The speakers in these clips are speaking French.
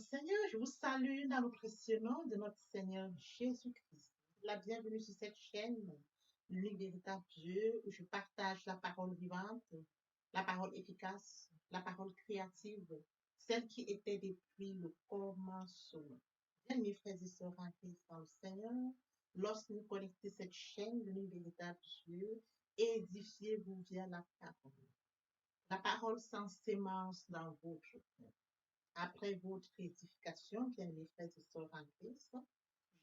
Seigneur, je vous salue dans le précieux nom de notre Seigneur Jésus-Christ. La bienvenue sur cette chaîne, l'unique véritable Dieu, où je partage la parole vivante, la parole efficace, la parole créative, celle qui était depuis le commencement. Bien, mes frères et sœurs en Christ dans le Seigneur, lorsque vous connectez cette chaîne, l'unique véritable Dieu, édifiez-vous via la parole. La parole sans sémence dans votre cœur. Après votre édification, bien mes frères et sœurs en Christ,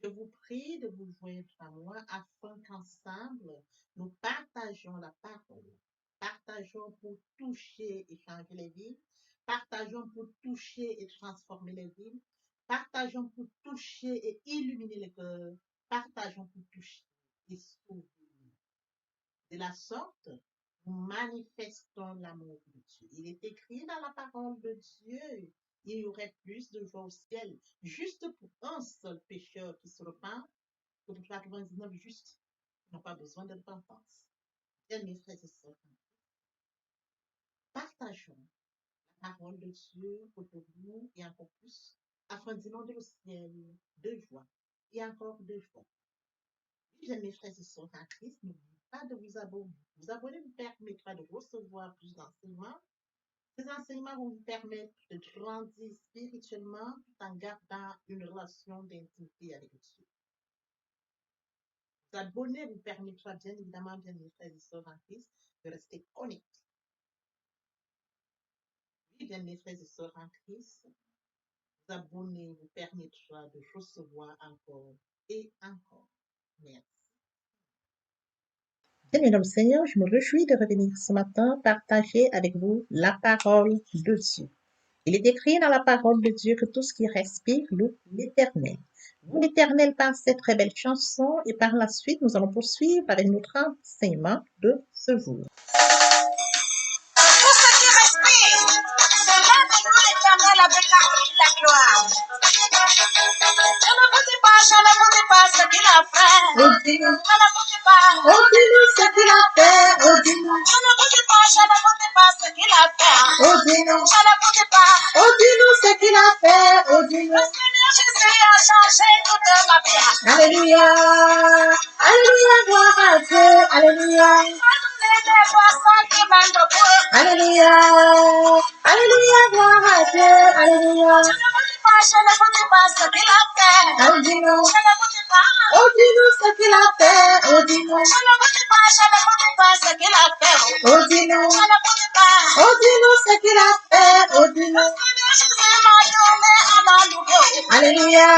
je vous prie de vous joindre à moi afin qu'ensemble, nous partageons la parole. Partageons pour toucher et changer les vies. Partageons pour toucher et transformer les vies. Partageons pour toucher et illuminer les cœurs. Partageons pour toucher et sauver. De la sorte, nous manifestons l'amour de Dieu. Il est écrit dans la parole de Dieu, il y aurait plus de joie au ciel, juste pour un seul pécheur qui se repent, que pour 99 justes qui n'ont pas besoin de repentance. Bien, mes frères et sœurs, partageons la parole de Dieu autour de nous et encore plus, afin d'inonder le ciel de joie et encore de joie. Bien, mes frères et sœurs en Christ, n'oubliez pas de vous abonner. Vous abonner vous permettra de recevoir plus d'enseignements. Ces enseignements vont vous permettre de grandir spirituellement tout en gardant une relation d'intimité avec Dieu. Vous abonner vous permettra bien évidemment, bien mes frères et sœurs en Christ, de rester connectés. Oui, bien mes frères et sœurs en Christ, vous abonner vous permettra de recevoir encore et encore. Merci. Bien, mesdames, Seigneur, je me réjouis de revenir ce matin partager avec vous la parole de Dieu. Il est écrit dans la parole de Dieu que tout ce qui respire loue l'Éternel. Loue l'Éternel par cette très belle chanson et par la suite, nous allons poursuivre avec notre enseignement de ce jour. Tout ce qui respire, cela de nous l'Éternel avec la gloire. Je ne vous dis pas ce qu'il a fait. Je ne vous dis pas. Dis-nous ce qu'il a fait. Dis-nous. Je ne vous dis pas ce qu'il a fait. Dis-nous. Je ne vous dis pas. Dis-nous ce qu'il a fait. Le Dis-nous. Seigneur Jésus a changé toute ma vie. Alléluia. Alléluia, gloire à Dieu. Alléluia. Il m'a donné des poissons qui mènent de bout. Alléluia. Alléluia, gloire à Dieu. Alléluia. Je ne vous dis pas ce qu'il a fait. Dis-nous. Je ne vous dis pas. Dis-nous ce qu'il a fait. Dis-nous. Je ne vous dis pas ce qu'il a fait. Dis-nous. Je ne vous dis pas. Dis-nous ce qu'il a fait. Le Dis-nous. Seigneur Jésus m'a donné un nouveau. Alléluia.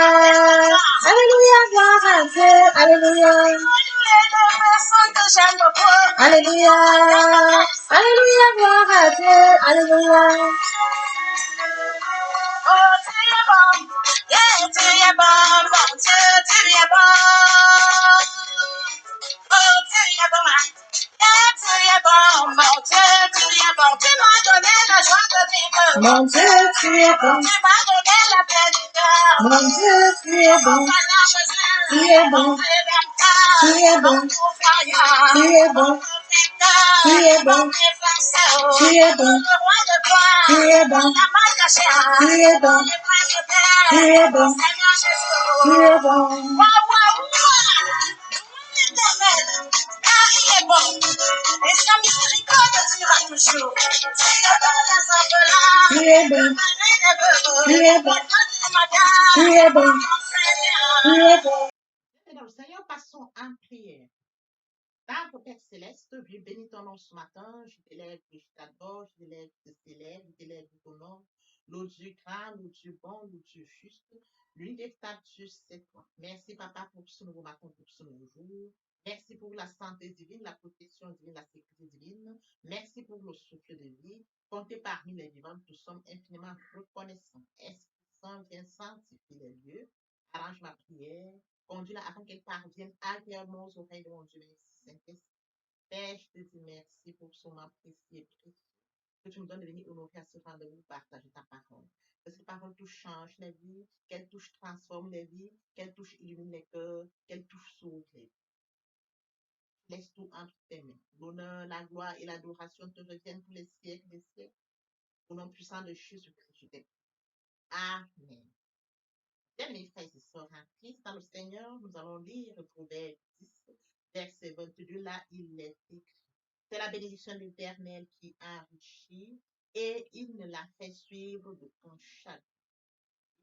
Alléluia, gloire à Dieu. Alléluia. Il m'a donné des personnes que j'aime beaucoup. Alléluia. Alléluia, gloire à Dieu. Alléluia. Oh, tu es bon. Yeah, tu es bon, mon Dieu, tu es bon. Oh, tu es bon. Yeah, tu es bon, mon Dieu, tu es bon. Tu m'as donné la joie de vivre. Mon Dieu, tu es bon. Tu m'as donné la paix du cœur. Mon Dieu, tu es bon. Seigneur Jésus, Tu es bon. mon Rédempteur, Tu es bon. mon pourvoyeur, Tu es bon. mon protecteur, Tu es bon. mon défenseur, Tu es bon. le roi de gloire, Tu es bon. la main cachée, Tu es bon. le prince de paix, Tu es bon. Seigneur Jésus. Tu es bon. Waouh, waouh, waouh. L'Éternel, car il est bon, et sa miséricorde durera toujours. Tu es bon les orphelins, Tu es bon. le mari des veuves, Tu es bon. les femmes du madame, Tu es bon. mon Seigneur. Tu es bon. Dans le Seigneur, passons en prière. Notre Père Céleste, Dieu bénis ton nom ce matin. Je t'élève, je t'adore, je t'élève, je t'élève, je t'élève ton nom. Le Dieu grand, le Dieu bon, le Dieu juste. L'une des Dieu, c'est toi. Merci, Papa, pour ce nouveau matin, pour ce nouveau jour. Merci pour la santé divine, la protection divine, la sécurité divine. Merci pour le souffle de vie. Comptez parmi les vivants, nous sommes infiniment reconnaissants. Esprit Saint, viens sanctifier les lieux. Arrange ma prière. Conduis-la afin qu'elle parvienne agréablement aux oreilles de mon Dieu. Merci, Saint-Esprit. Père, je te dis merci pour son moment précieux et précieux. Que tu me donnes de venir honorer à ce rendez-vous, partager ta parole. Que cette parole touche, change les vies, qu'elle touche, transforme les vies, qu'elle touche, illumine les cœurs, qu'elle touche, sauve les vies. Laisse tout entre tes mains. L'honneur, la gloire et l'adoration te reviennent pour les siècles des siècles. Au nom puissant de Jésus-Christ, je t'ai. Amen. Bien, mes frères et sœurs en Christ, dans le Seigneur, nous allons lire Proverbe 10, verset 22. Là, il est écrit. C'est la bénédiction de l'Éternel qui enrichit et il ne la fait suivre de qu'un chaque.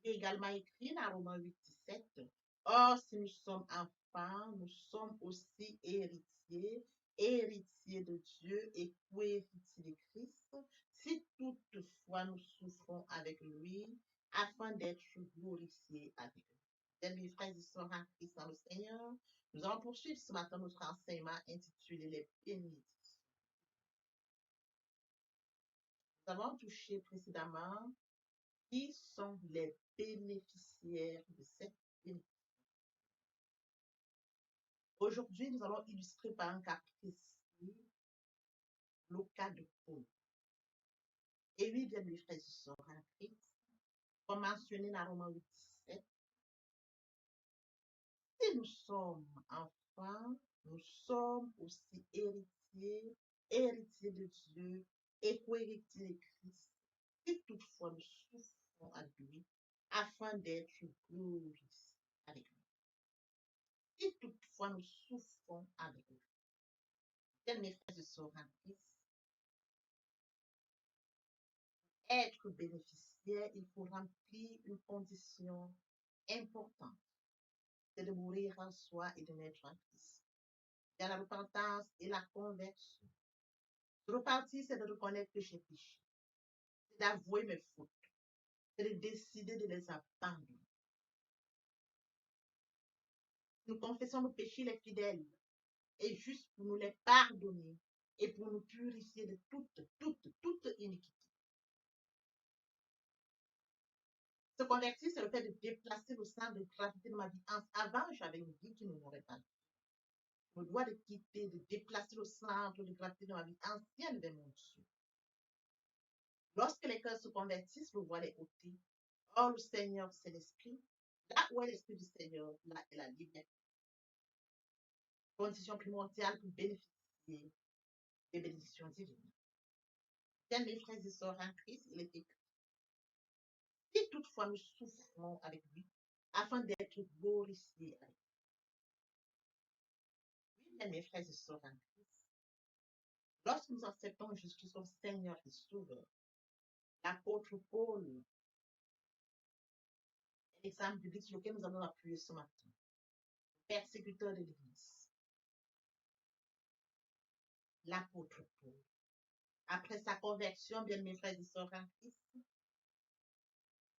Il est également écrit dans Romains 8, 17. Or, si nous sommes enfants, nous sommes aussi héritiers, héritiers de Dieu et co-héritiers de Christ, si toutefois nous souffrons avec lui, afin d'être glorifiés avec lui. Bien, mes frères et sœurs en Christ dans le Seigneur, nous allons poursuivre ce matin notre enseignement intitulé Les bénédictions. Nous avons touché précédemment qui sont les bénéficiaires de cette bénédiction. Aujourd'hui, nous allons illustrer par un cas précis le cas de Paul. Et oui, bien mes frères et sœurs en Christ, comme mentionné dans Romains 8, 17, si nous sommes enfants, nous sommes aussi héritiers, héritiers de Dieu et co-héritiers de Christ. Si toutefois nous souffrons à lui, afin d'être glorifiés avec lui. Si toutefois nous souffrons avec lui. Bien mes frères et sœurs en Christ, être bénéficiaire, il faut remplir une condition importante, c'est de mourir en soi et de naître en Christ. Il y a la repentance et la conversion. Repentir, c'est de reconnaître que j'ai péché, c'est d'avouer mes fautes, c'est de décider de les abandonner. Nous confessons nos péchés, les fidèles, et juste pour nous les pardonner et pour nous purifier de toute iniquité. Se convertir, c'est le fait de déplacer le sang de gravité de ma vie. Avant, j'avais une vie qui ne m'aurait pas. Je dois de quitter, de déplacer le centre de gravité de ma vie ancienne vers mon Dieu. Lorsque les cœurs se convertissent, le voile est ôté. Or, le Seigneur, c'est l'Esprit. Là où est l'Esprit du Seigneur, là est la liberté. Condition primordiale pour bénéficier des bénédictions divines. Bien, mes frères et sœurs en Christ, il est écrit. Si toutefois nous souffrons avec lui, afin d'être glorifiés avec lui. Oui, bien, mes frères et sœurs en Christ, lorsque nous acceptons Jésus-Christ comme Seigneur et Sauveur, l'apôtre Paul, l'exemple biblique sur lequel nous allons appuyer ce matin, persécuteur de l'Église, l'apôtre Paul. Après sa conversion, bien mes frères et sœurs en Christ,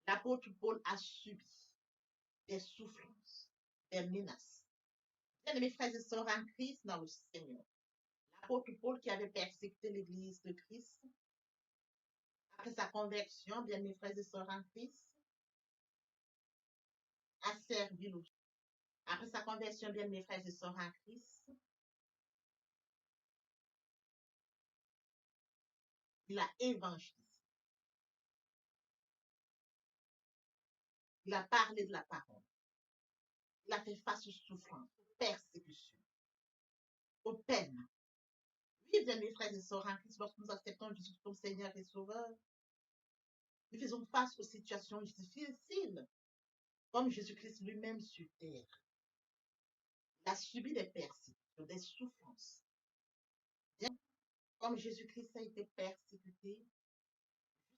l'apôtre Paul a subi des souffrances, des menaces. Bien mes frères et sœurs en Christ dans le Seigneur, l'apôtre Paul qui avait persécuté l'Église de Christ, après sa conversion, bien mes frères et sœurs en Christ, a servi le Dieu. Après sa conversion, bien mes frères et sœurs en Christ, il a évangélisé. Il a parlé de la parole. Il a fait face aux souffrances, aux persécutions, aux peines. Oui, bien mes frères et sœurs en Christ, lorsque nous acceptons Jésus comme Seigneur et Sauveur, nous faisons face aux situations difficiles, comme Jésus-Christ lui-même sur terre. Il a subi des persécutions, des souffrances. Bien, comme Jésus-Christ a été persécuté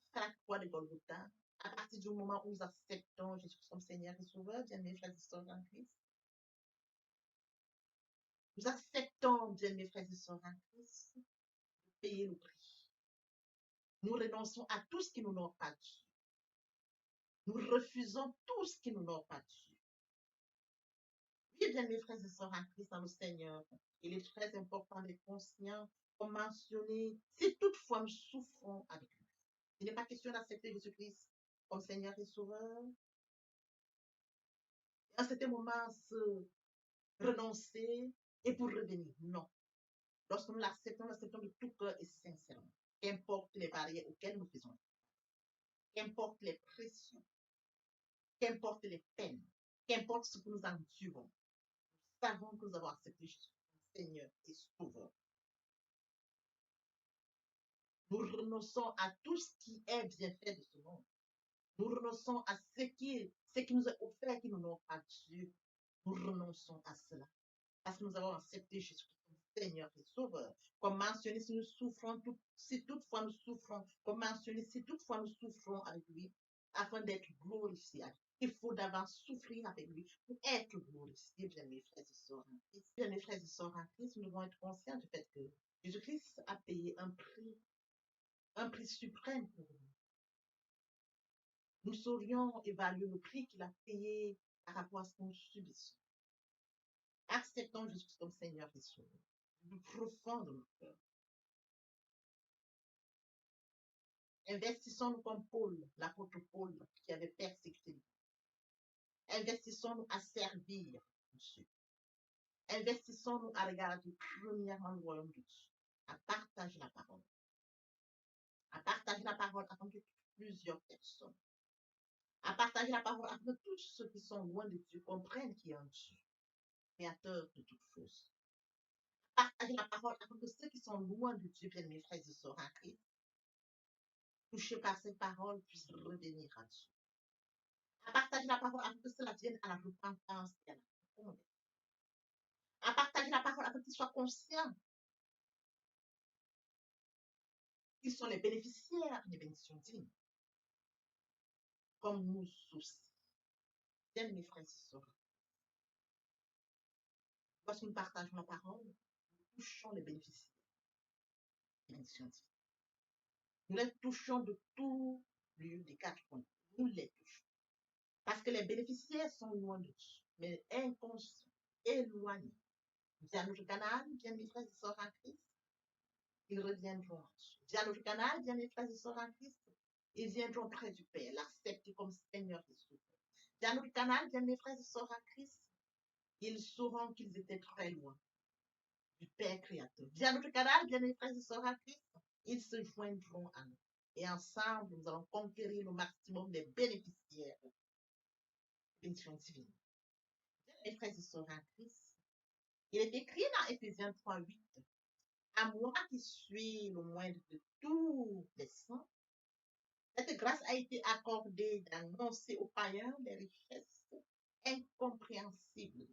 jusqu'à la croix de Golgotha, à partir du moment où nous acceptons Jésus comme Seigneur et Sauveur, bien mes frères et sœurs en Christ, nous acceptons, bien mes frères et sœurs en Christ, de payer le prix. Nous renonçons à tout ce qui nous honore pas Dieu. Nous refusons tout ce qui nous honore pas Dieu. Oui, bien mes frères et sœurs en Christ dans le Seigneur, il est très important d'être conscient, comme mentionné, si toutefois nous souffrons avec lui. Il n'est pas question d'accepter Jésus-Christ comme Seigneur et Sauveur. Et à certain moment, se renoncer et pour revenir. Non. Lorsque nous l'acceptons de tout cœur et sincèrement. Qu'importe les barrières auxquelles nous faisons, qu'importe les pressions, qu'importe les peines, qu'importe ce que nous endurons, nous savons que nous avons accepté Jésus comme Seigneur et Sauveur. Nous renonçons à tout ce qui est bien fait de ce monde. Nous renonçons à ce qui nous est offert, qui nous n'ont pas Dieu. Nous renonçons à cela. Parce que nous avons accepté Jésus-Christ comme Seigneur et Sauveur. Comme mentionné, si nous souffrons, si toutefois nous souffrons, comme mentionné, si toutefois nous souffrons avec lui, afin d'être glorifiés. Il faut d'avance souffrir avec lui pour être glorifié, bien mes frères et sœurs en Christ. Bien mes frères et sœurs en Christ, nous devons être conscients du fait que Jésus-Christ a payé un prix suprême pour nous. Nous saurions évaluer le prix qu'il a payé par rapport à ce que nous subissons. Acceptons Jésus comme Seigneur et Sauveur, du profond de notre cœur. Investissons-nous comme Paul, l'apôtre Paul, qui avait persécuté. Investissons-nous à servir Dieu. Investissons-nous à regarder premièrement le royaume de Dieu, à partager la parole. À partager la parole avec plusieurs personnes. À partager la parole avec tous ceux qui sont loin de Dieu, comprennent qu'il y a un Dieu, créateur de toutes choses. Partager la parole avec ceux qui sont loin de Dieu, bien mes frères et sœurs en Christ, touchés par ces paroles, puissent revenir à Dieu. À partager la parole afin que cela vienne à la repentance et à la conversion. À partager la parole afin qu'ils soient conscients qu'ils sont les bénéficiaires des bénédictions divines, comme nous aussi. Bien mes frères et sœurs, lorsque nous partageons la parole, nous touchons les bénéficiaires des bénédictions divines. Nous les touchons de tout lieu des quatre coins. Nous les touchons. Parce que les bénéficiaires sont loin de Dieu, mais inconscients, éloignés. Via notre canal, bien mes frères et sœurs en Christ, ils reviendront à Dieu. Via notre canal, bien mes frères et sœurs en Christ, ils viendront près du Père, l'accepter comme Seigneur et Sauveur. Via notre canal, bien mes frères et sœurs en Christ, ils sauront qu'ils étaient très loin du Père créateur. Via notre canal, bien mes frères et sœurs en Christ, ils se joindront à nous. Et ensemble, nous allons conquérir le maximum des bénéficiaires de bénédictions divines. Bien mes frères et sœurs en Christ, il est écrit dans Éphésiens 3:8, à moi qui suis le moindre de tous les saints, cette grâce a été accordée d'annoncer aux païens des richesses incompréhensibles.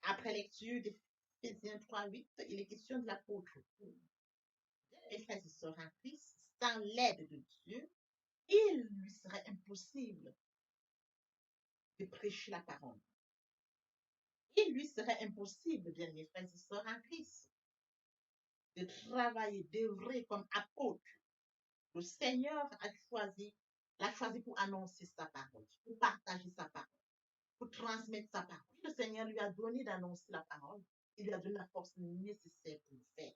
Après lecture d'Éphésiens 3:8, il est question de l'apôtre Paul. Mes frères et sœurs en Christ, sans l'aide de Dieu, il lui serait impossible de prêcher la parole. Il lui serait impossible, bien mes frères et sœurs en Christ, de travailler, d'œuvrer comme apôtre. Le Seigneur l'a choisi pour annoncer sa parole, pour partager sa parole, pour transmettre sa parole. Le Seigneur lui a donné d'annoncer la parole. Il lui a donné la force nécessaire pour le faire,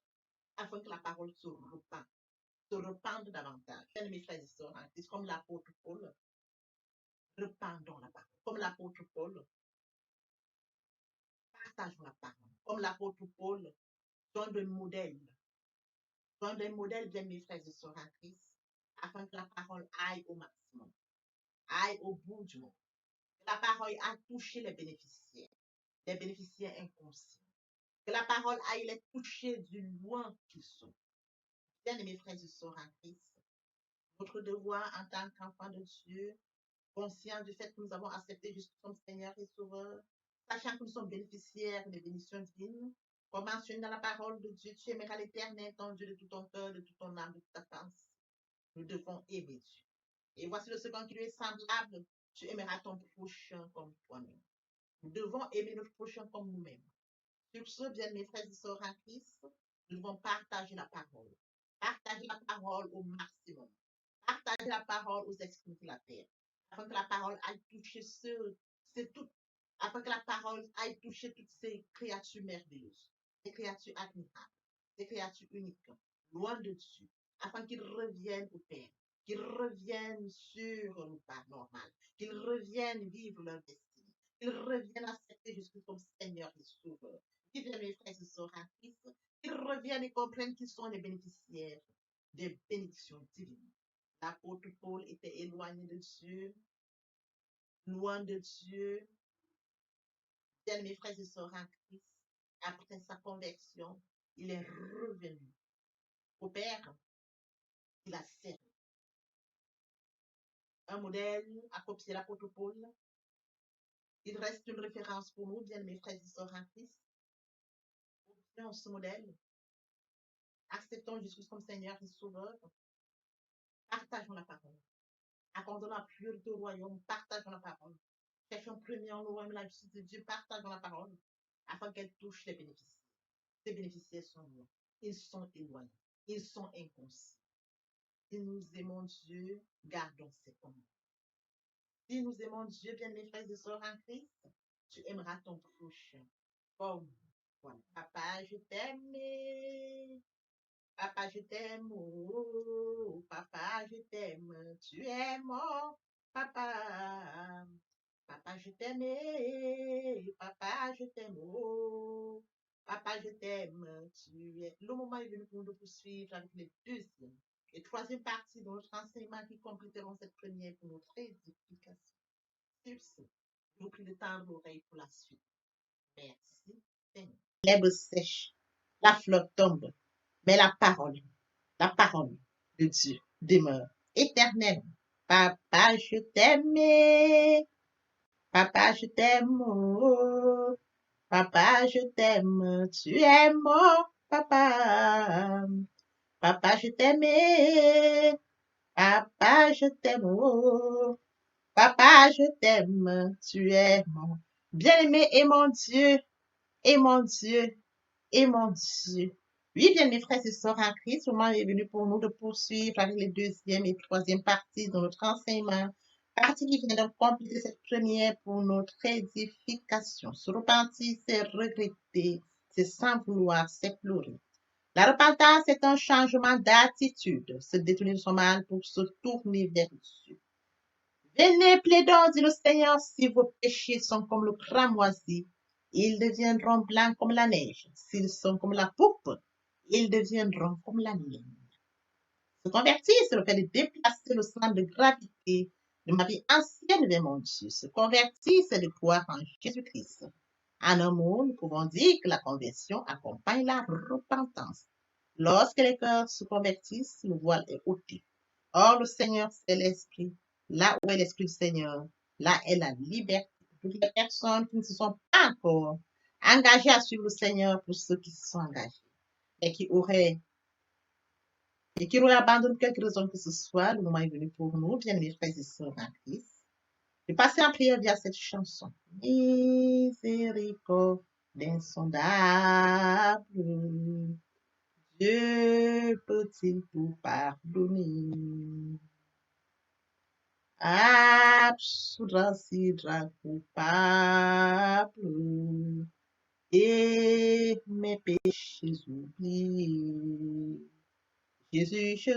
afin que la parole se repente davantage. Mes frères et sœurs, c'est comme l'apôtre Paul, rependons la parole. Comme l'apôtre Paul, partageons la parole. Comme l'apôtre Paul, donne des modèles. Donne des modèles, bien mes frères et sœurs en Christ, afin que la parole aille au maximum, aille au bout du monde. Que la parole a touché les bénéficiaires inconscients. Que la parole aille les toucher du loin qu'ils sont. Bien mes frères et sœurs en Christ, notre devoir en tant qu'enfants de Dieu, conscient du fait que nous avons accepté Jésus comme Seigneur et Sauveur, sachant que nous sommes bénéficiaires des bénédictions divines, comme mentionné dans la parole de Dieu, tu aimeras l'Éternel, ton Dieu, de tout ton cœur, de toute ton âme, de toute ta pensée. Nous devons aimer Dieu. Et voici le second qui lui est semblable, tu aimeras ton prochain comme toi-même. Nous devons aimer notre prochain comme nous-mêmes. Sur ce, bien mes frères et sœurs en Christ, nous devons partager la parole. Partager la parole au maximum. Partager la parole aux esprits de la terre. Afin que la parole aille toucher afin que la parole aille toucher toutes ces créatures merveilleuses, ces créatures admirables, ces créatures uniques, loin de Dieu, afin qu'ils reviennent au Père, qu'ils reviennent sur le pas normal, qu'ils reviennent vivre leur destinée, qu'ils reviennent accepter Jésus comme Seigneur et Sauveur. Qu'ils viennent, mes frères et sœurs en Christ, qu'ils reviennent et comprennent qu'ils sont les bénéficiaires des bénédictions divines. L'apôtre Paul était éloigné de Dieu, loin de Dieu. Bien, mes frères et sœurs en Christ, après sa conversion, il est revenu au Père, il a servi. un modèle à copier l'apôtre Paul. Il reste une référence pour nous, bien mes frères et sœurs en Christ. Copions ce modèle. Acceptons Jésus comme Seigneur et Sauveur. Partageons la parole. Accordons la priorité au royaume. Partageons la parole. Cherchons premièrement le royaume, la justice de Dieu. Partageons la parole afin qu'elle touche les bénéficiaires. Ces bénéficiaires sont loin. Ils sont éloignés. Ils sont inconscients. Si nous aimons Dieu, gardons ses commandements. Si nous aimons Dieu, bien mes frères et sœurs en Christ, tu aimeras ton prochain. Comme, voilà. Papa, je t'aime. Papa, je t'aime. Oh, papa, je t'aime. Tu es mon papa. Papa, je t'aime. Papa, je t'aime. Oh, papa, je t'aime. Tu es. Le moment est venu pour nous de poursuivre avec les deuxième et troisième partie de notre enseignement qui compléteront cette première pour notre édification. Sur ce, je vous prie de tendre l'oreille pour la suite. Merci, Seigneur. L'herbe sèche, la fleur tombe, mais la parole de Dieu demeure éternelle. Papa, je t'aime. Papa, je t'aime. Oh, papa, je t'aime. Tu es mon papa. Papa, je t'aime. Papa, je t'aime. Oh, papa, je t'aime. Tu es mon bien-aimé et mon Dieu. Et mon Dieu. Et mon Dieu. Oui, bien mes frères et sœurs en Christ, le moment est venu pour nous de poursuivre avec les deuxième et troisième parties de notre enseignement. Partie qui vient de compléter cette première pour notre édification. Se repentir, c'est regretter, c'est sans vouloir, c'est pleurer. La repentance est un changement d'attitude, se détourner de son mal pour se tourner vers Dieu. Venez, plaidons, dit le Seigneur, si vos péchés sont comme le cramoisi, ils deviendront blancs comme la neige. S'ils sont comme la poupe, ils deviendront comme la laine. Se convertir, c'est le fait de déplacer le centre de gravité de ma vie ancienne vers mon Dieu. Se convertir, c'est de croire en Jésus-Christ. En un mot, nous pouvons dire que la conversion accompagne la repentance. Lorsque les cœurs se convertissent, le voile est ôté. Or, le Seigneur, c'est l'Esprit. Là où est l'Esprit du Seigneur, là est la liberté. Toutes les personnes qui ne se sont pas encore engagées à suivre le Seigneur, pour ceux qui se sont engagés et qui auraient abandonné quelque raison que ce soit, le moment est venu pour nous, bien mes frères et sœurs en Christ, de passer en prière via cette chanson. Miséricorde insondable, Dieu peut-il tout pardonner? Absoudra sidra coupable et mes péchés oubliés. Jésus, je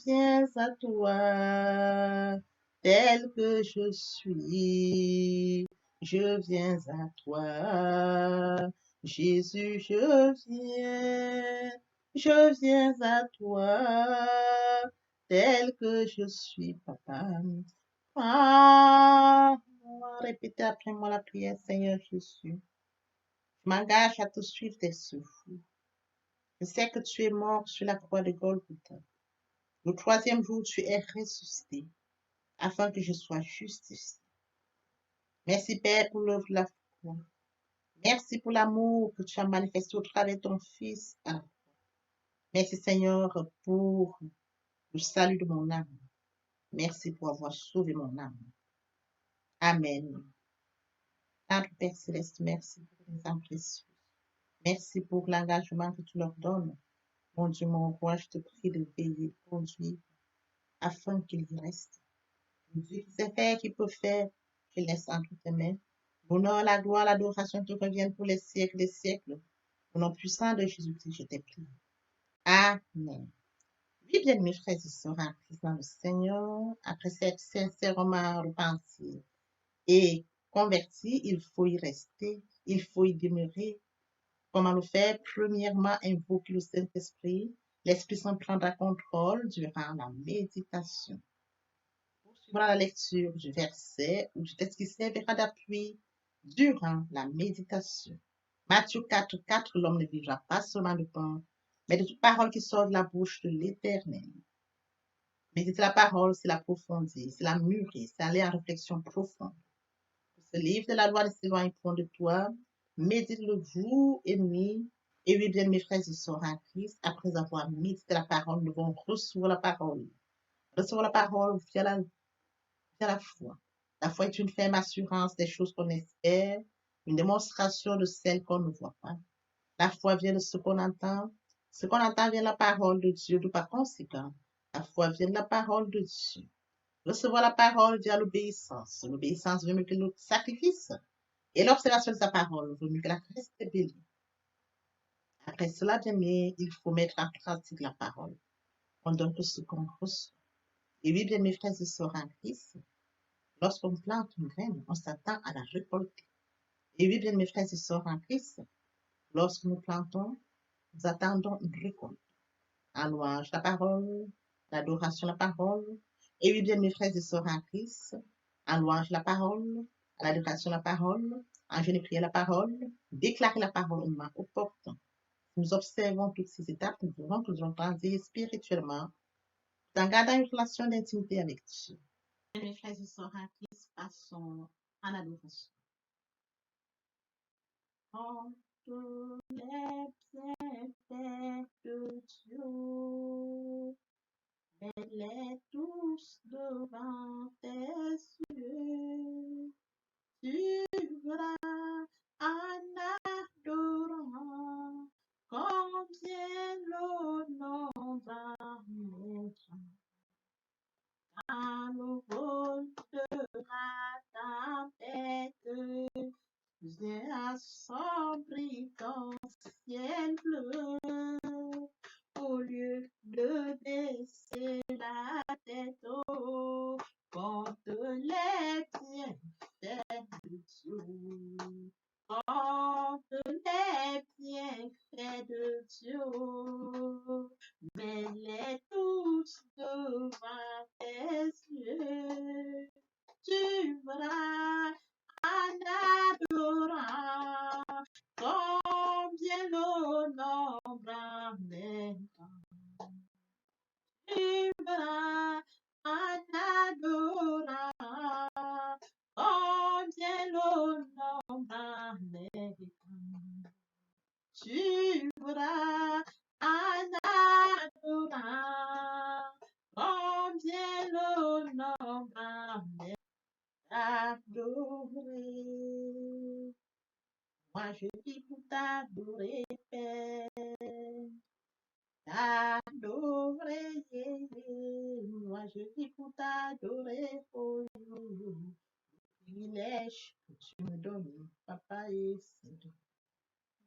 viens à toi, tel que je suis. Je viens à toi, Jésus, je viens à toi, tel que je suis, papa. Ah, répétez après moi la prière, Seigneur Jésus. Je m'engage à te suivre tes souffles. Je sais que tu es mort sur la croix de Golgotha. Le troisième jour, tu es ressuscité afin que je sois justifié. Merci, Père, pour l'œuvre de la foi. Merci pour l'amour que tu as manifesté au travers de ton Fils. Merci, Seigneur, pour le salut de mon âme. Merci pour avoir sauvé mon âme. Amen. Notre Père Céleste, merci pour les âmes précieuses. Merci pour l'engagement que tu leur donnes. Mon Dieu, mon roi, je te prie de veiller, conduire, afin qu'ils y restent. Dieu qui sait faire, qui peut faire, je laisse entre tes mains. L'honneur, la gloire, l'adoration te reviennent pour les siècles des siècles. Au nom puissant de Jésus-Christ, je t'ai prié. Amen. Oui, bien, mes frères et sœurs en Christ dans le Seigneur, après s'être sincèrement repenti et converti, il faut y rester, il faut y demeurer. Comment le faire? Premièrement, invoquer le Saint-Esprit. L'Esprit Saint prendra contrôle durant la méditation. Poursuivra la lecture du verset ou du texte qui servira d'appui durant la méditation. Matthieu 4:4, l'homme ne vivra pas seulement de pain, mais de toute parole qui sort de la bouche de l'Éternel. Méditer la parole, c'est l'approfondir, c'est la mûrir, c'est aller en réflexion profonde. Ce livre de la loi ne s'éloigne point de toi. Médite-le jour et nuit. Et oui, bien, mes frères et sœurs en Christ, après avoir médité la parole, nous devons recevoir la parole. Recevoir la parole via la foi. La foi est une ferme assurance des choses qu'on espère, une démonstration de celles qu'on ne voit pas. La foi vient de ce qu'on entend. Ce qu'on entend vient de la parole de Dieu, tout par conséquent. La foi vient de la parole de Dieu. Recevoir la parole via l'obéissance. L'obéissance veut mieux que le sacrifice. Et l'observation de sa parole vaut mieux que la reste bénie. Après cela, bien aimé, il faut mettre en pratique la parole. On donne tout ce qu'on reçoit. Et oui, bien mes frères et sœurs en Christ, lorsqu'on plante une graine, on s'attend à la récolter. Et oui, bien mes frères et sœurs en Christ, lorsque nous plantons, nous attendons une récolte. En louange la parole, l'adoration la parole. Et oui, bien mes frères et sœurs en Christ, en louange la parole, à l'adoration la parole, en jeûne et prière la parole, déclarer la parole au moment opportun. Nous observons toutes ces étapes, nous verrons que nous allons grandir spirituellement, en gardant une relation d'intimité avec Dieu. Mes frères et sœurs en Christ, passons en adoration. En tous les bienfaits de Dieu, mets-les tous devant tes yeux. Tu verras en adorant combien l'honneur va naître. À nouveau sera ta tête, viens assombri ton ciel bleu. Au lieu de baisser la tête, oh, compte les bienfaits de Dieu. Compte les bienfaits de Dieu. Mets-les tous devant tes yeux. Tu verras en adorant combien l'honneur m'aimera. Tu verras en adorant combien l'honneur m'aimera. Tu verras en adorant combien l'honneur m'aimera. Adorer. Moi je vis pour t'adorer, Père. T'adorer, moi je vis pour t'adorer, oh, privilège que tu me donnes, papa, et c'est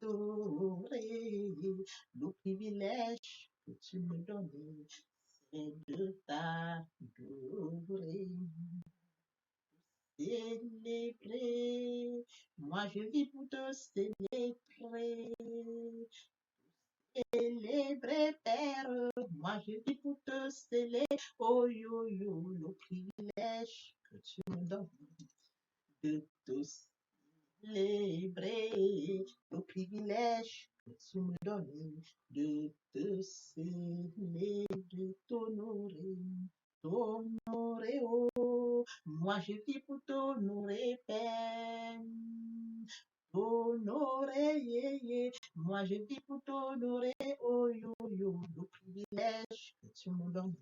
d'adorer. Le privilège que tu me donnes, c'est de t'adorer. Célébrer, moi je vis pour te célébrer. Célébrer, Père, moi je vis pour te célébrer. Oh yo yo, le privilège que tu me donnes de te célébrer. Le privilège que tu me donnes de te célébrer, de t'honorer. T'honorer, oh, moi je vis pour t'honorer, Père. T'honorer, yeah, yeah. Moi je vis pour t'honorer, oh yo yo, le privilège que tu me donnes.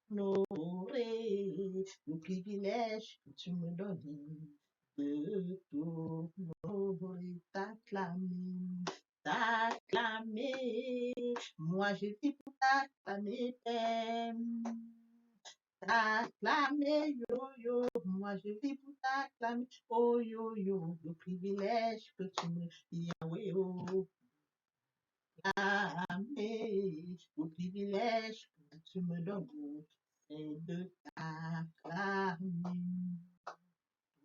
T'honorer, le privilège que tu me donnes de t'honorer, t'acclamer, t'acclamer. Moi je vis pour t'acclamer, Père. T'acclamer, yo yo, moi je vis pour t'acclamer, oh yo yo, le privilège que tu me Yahweh, oh, acclamer, le privilège que tu me donnes, c'est de t'acclamer,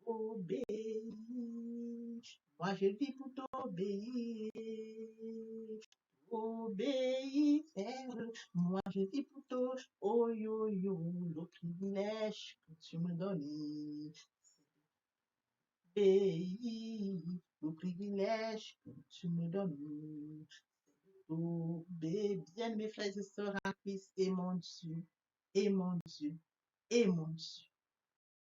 obéir, moi je vis pour t'obéir. Obéir, Père, moi je vis pour toi, oh yo yo, le privilège que tu me donnes. Obéir, le privilège que tu me donnes. tout. Bien, mes frères et sœurs en Christ, et mon Dieu, et mon Dieu, et mon Dieu.